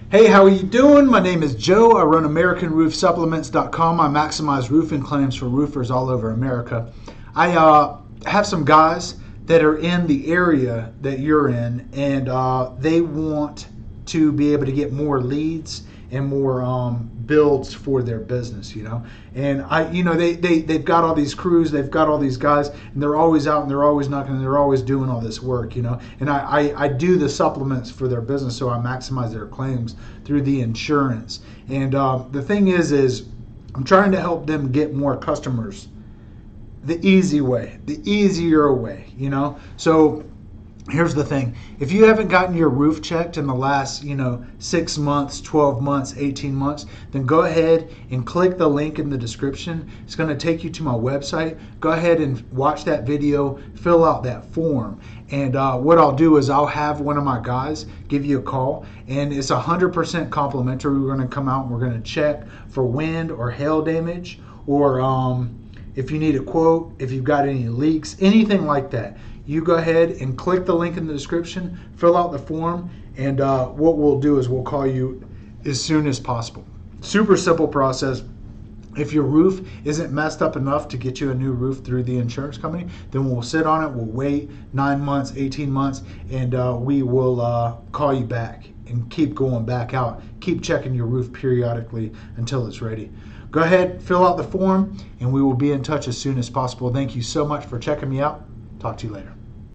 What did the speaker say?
Hey, how are you doing? My name is Joe. I run AmericanRoofSupplements.com. I maximize roofing claims for roofers all over America. I have some guys that are in the area that you're in, and they want to be able to get more leads and more builds for their business, And they've got all these crews, they've got all these guys, and they're always out and they're always knocking and they're always doing all this work, And I do the supplements for their business, so I maximize their claims through the insurance. And the thing is I'm trying to help them get more customers the easy way, the easier way, So here's the thing. If you haven't gotten your roof checked in the last, 6 months, 12 months, 18 months, then go ahead and click the link in the description. It's going to take you to my website. Go ahead and watch that video, fill out that form. And what I'll do is I'll have one of my guys give you a call, and it's 100% complimentary. We're going to come out and we're going to check for wind or hail damage, or if you need a quote, if you've got any leaks, anything like that. You go ahead and click the link in the description, fill out the form, and what we'll do is we'll call you as soon as possible. Super simple process. If your roof isn't messed up enough to get you a new roof through the insurance company, then we'll sit on it, we'll wait 9 months, 18 months, and we will call you back and keep going back out. Keep checking your roof periodically until it's ready. Go ahead, fill out the form, and we will be in touch as soon as possible. Thank you so much for checking me out. Talk to you later.